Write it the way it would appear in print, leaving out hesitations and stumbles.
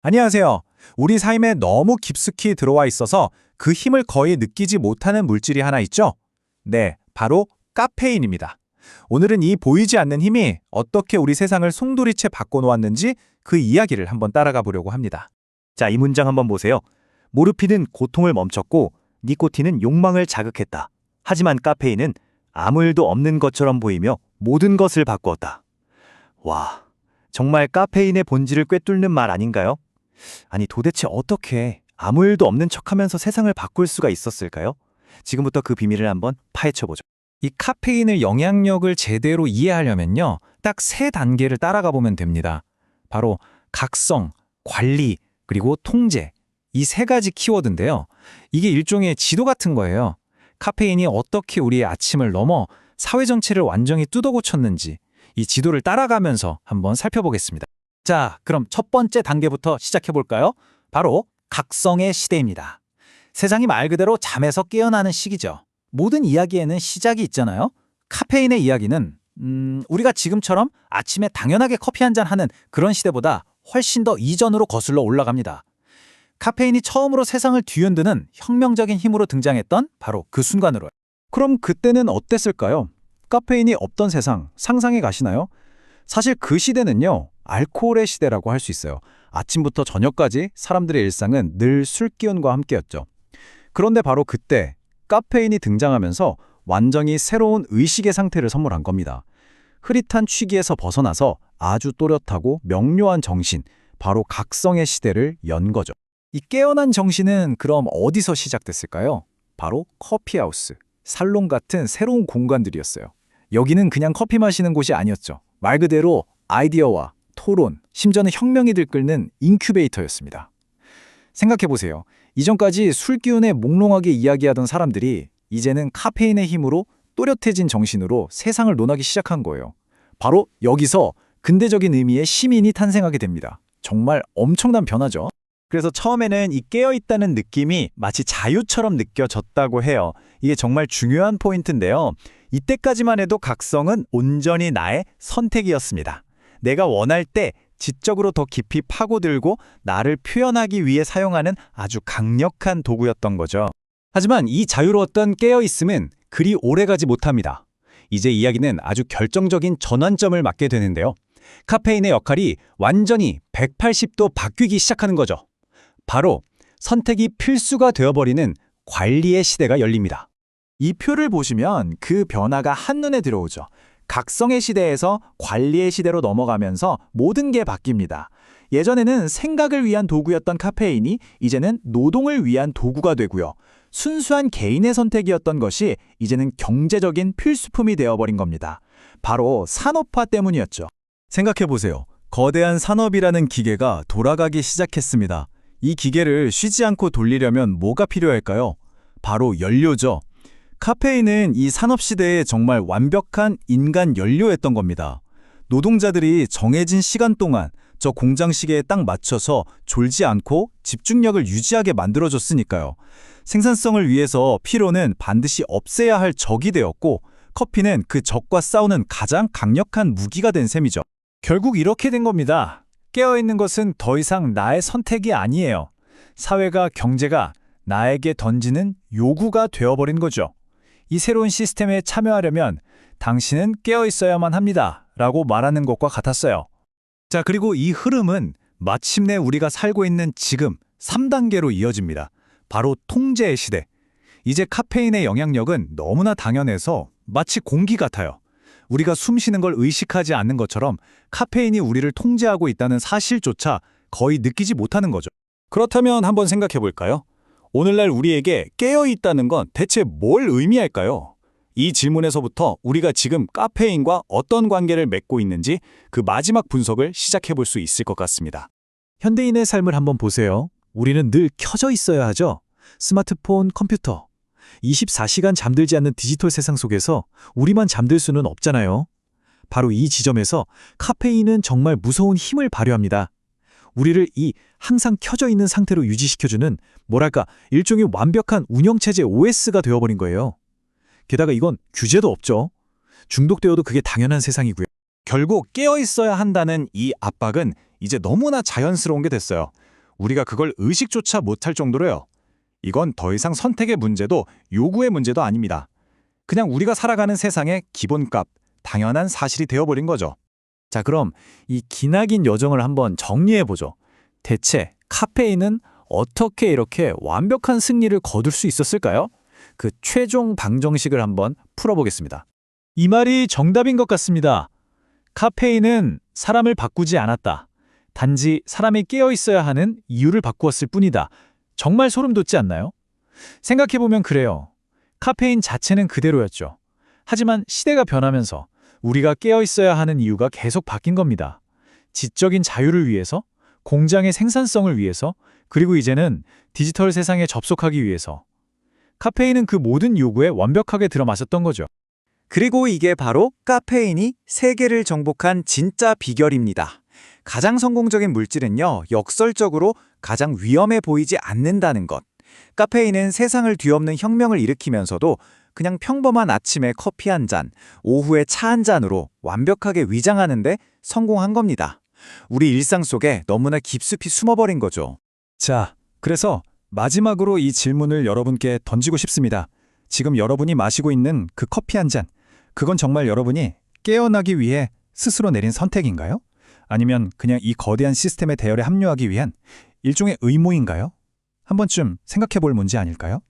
안녕하세요. 우리 삶에 너무 깊숙이 들어와 있어서 그 힘을 거의 느끼지 못하는 물질이 하나 있죠? 네, 바로 카페인입니다. 오늘은 이 보이지 않는 힘이 어떻게 우리 세상을 송두리째 바꿔놓았는지 그 이야기를 한번 따라가 보려고 합니다. 자, 이 문장 한번 보세요. 모르핀은 고통을 멈췄고 니코틴은 욕망을 자극했다. 하지만 카페인은 아무 일도 없는 것처럼 보이며 모든 것을 바꾸었다. 와, 정말 카페인의 본질을 꿰뚫는 말 아닌가요? 아니, 도대체 어떻게 아무 일도 없는 척하면서 세상을 바꿀 수가 있었을까요? 지금부터 그 비밀을 한번 파헤쳐보죠. 이 카페인의 영향력을 제대로 이해하려면요, 딱 세 단계를 따라가 보면 됩니다. 바로 각성, 관리, 그리고 통제. 이 세 가지 키워드인데요. 이게 일종의 지도 같은 거예요. 카페인이 어떻게 우리의 아침을 넘어 사회 전체를 완전히 뜯어고쳤는지 이 지도를 따라가면서 한번 살펴보겠습니다. 자, 그럼 첫 번째 단계부터 시작해볼까요? 바로 각성의 시대입니다. 세상이 말 그대로 잠에서 깨어나는 시기죠. 모든 이야기에는 시작이 있잖아요. 카페인의 이야기는 우리가 지금처럼 아침에 당연하게 커피 한 잔 하는 그런 시대보다 훨씬 더 이전으로 거슬러 올라갑니다. 카페인이 처음으로 세상을 뒤흔드는 혁명적인 힘으로 등장했던 바로 그 순간으로요. 그럼 그때는 어땠을까요? 카페인이 없던 세상 상상해 가시나요? 사실 그 시대는요, 알코올의 시대라고 할 수 있어요. 아침부터 저녁까지 사람들의 일상은 늘 술 기운과 함께였죠. 그런데 바로 그때 카페인이 등장하면서 완전히 새로운 의식의 상태를 선물한 겁니다. 흐릿한 취기에서 벗어나서 아주 또렷하고 명료한 정신, 바로 각성의 시대를 연 거죠. 이 깨어난 정신은 그럼 어디서 시작됐을까요? 바로 커피하우스, 살롱 같은 새로운 공간들이었어요. 여기는 그냥 커피 마시는 곳이 아니었죠. 말 그대로 아이디어와 토론, 심지어는 혁명이 들끓는 인큐베이터였습니다. 생각해보세요. 이전까지 술 기운에 몽롱하게 이야기하던 사람들이 이제는 카페인의 힘으로 또렷해진 정신으로 세상을 논하기 시작한 거예요. 바로 여기서 근대적인 의미의 시민이 탄생하게 됩니다. 정말 엄청난 변화죠. 그래서 처음에는 이 깨어있다는 느낌이 마치 자유처럼 느껴졌다고 해요. 이게 정말 중요한 포인트인데요. 이때까지만 해도 각성은 온전히 나의 선택이었습니다. 내가 원할 때 지적으로 더 깊이 파고들고 나를 표현하기 위해 사용하는 아주 강력한 도구였던 거죠. 하지만 이 자유로웠던 깨어있음은 그리 오래가지 못합니다. 이제 이야기는 아주 결정적인 전환점을 맞게 되는데요. 카페인의 역할이 완전히 180도 바뀌기 시작하는 거죠. 바로 선택이 필수가 되어버리는 관리의 시대가 열립니다. 이 표를 보시면 그 변화가 한눈에 들어오죠. 각성의 시대에서 관리의 시대로 넘어가면서 모든 게 바뀝니다. 예전에는 생각을 위한 도구였던 카페인이 이제는 노동을 위한 도구가 되고요. 순수한 개인의 선택이었던 것이 이제는 경제적인 필수품이 되어버린 겁니다. 바로 산업화 때문이었죠. 생각해보세요. 거대한 산업이라는 기계가 돌아가기 시작했습니다. 이 기계를 쉬지 않고 돌리려면 뭐가 필요할까요? 바로 연료죠. 카페인은 이 산업시대에 정말 완벽한 인간 연료였던 겁니다. 노동자들이 정해진 시간 동안 저 공장 시계에 딱 맞춰서 졸지 않고 집중력을 유지하게 만들어줬으니까요. 생산성을 위해서 피로는 반드시 없애야 할 적이 되었고 커피는 그 적과 싸우는 가장 강력한 무기가 된 셈이죠. 결국 이렇게 된 겁니다. 깨어있는 것은 더 이상 나의 선택이 아니에요. 사회가 경제가 나에게 던지는 요구가 되어버린 거죠. 이 새로운 시스템에 참여하려면 당신은 깨어있어야만 합니다. 라고 말하는 것과 같았어요. 자, 그리고 이 흐름은 마침내 우리가 살고 있는 지금 3단계로 이어집니다. 바로 통제의 시대. 이제 카페인의 영향력은 너무나 당연해서 마치 공기 같아요. 우리가 숨 쉬는 걸 의식하지 않는 것처럼 카페인이 우리를 통제하고 있다는 사실조차 거의 느끼지 못하는 거죠. 그렇다면 한번 생각해 볼까요? 오늘날 우리에게 깨어있다는 건 대체 뭘 의미할까요? 이 질문에서부터 우리가 지금 카페인과 어떤 관계를 맺고 있는지 그 마지막 분석을 시작해 볼 수 있을 것 같습니다. 현대인의 삶을 한번 보세요. 우리는 늘 켜져 있어야 하죠. 스마트폰, 컴퓨터. 24시간 잠들지 않는 디지털 세상 속에서 우리만 잠들 수는 없잖아요. 바로 이 지점에서 카페인은 정말 무서운 힘을 발휘합니다. 우리를 이 항상 켜져 있는 상태로 유지시켜주는 뭐랄까 일종의 완벽한 운영체제 OS가 되어버린 거예요. 게다가 이건 규제도 없죠. 중독되어도 그게 당연한 세상이고요. 결국 깨어있어야 한다는 이 압박은 이제 너무나 자연스러운 게 됐어요. 우리가 그걸 의식조차 못할 정도로요. 이건 더 이상 선택의 문제도 요구의 문제도 아닙니다. 그냥 우리가 살아가는 세상의 기본값, 당연한 사실이 되어버린 거죠. 자, 그럼 이 기나긴 여정을 한번 정리해보죠. 대체 카페인은 어떻게 이렇게 완벽한 승리를 거둘 수 있었을까요? 그 최종 방정식을 한번 풀어보겠습니다. 이 말이 정답인 것 같습니다. 카페인은 사람을 바꾸지 않았다. 단지 사람이 깨어 있어야 하는 이유를 바꾸었을 뿐이다. 정말 소름 돋지 않나요? 생각해보면 그래요. 카페인 자체는 그대로였죠. 하지만 시대가 변하면서 우리가 깨어 있어야 하는 이유가 계속 바뀐 겁니다. 지적인 자유를 위해서, 공장의 생산성을 위해서, 그리고 이제는 디지털 세상에 접속하기 위해서. 카페인은 그 모든 요구에 완벽하게 들어맞았던 거죠. 그리고 이게 바로 카페인이 세계를 정복한 진짜 비결입니다. 가장 성공적인 물질은요, 역설적으로 가장 위험해 보이지 않는다는 것. 카페인은 세상을 뒤엎는 혁명을 일으키면서도 그냥 평범한 아침에 커피 한 잔, 오후에 차 한 잔으로 완벽하게 위장하는데 성공한 겁니다. 우리 일상 속에 너무나 깊숙이 숨어버린 거죠. 자, 그래서 마지막으로 이 질문을 여러분께 던지고 싶습니다. 지금 여러분이 마시고 있는 그 커피 한 잔, 그건 정말 여러분이 깨어나기 위해 스스로 내린 선택인가요? 아니면 그냥 이 거대한 시스템의 대열에 합류하기 위한 일종의 의무인가요? 한 번쯤 생각해 볼 문제 아닐까요?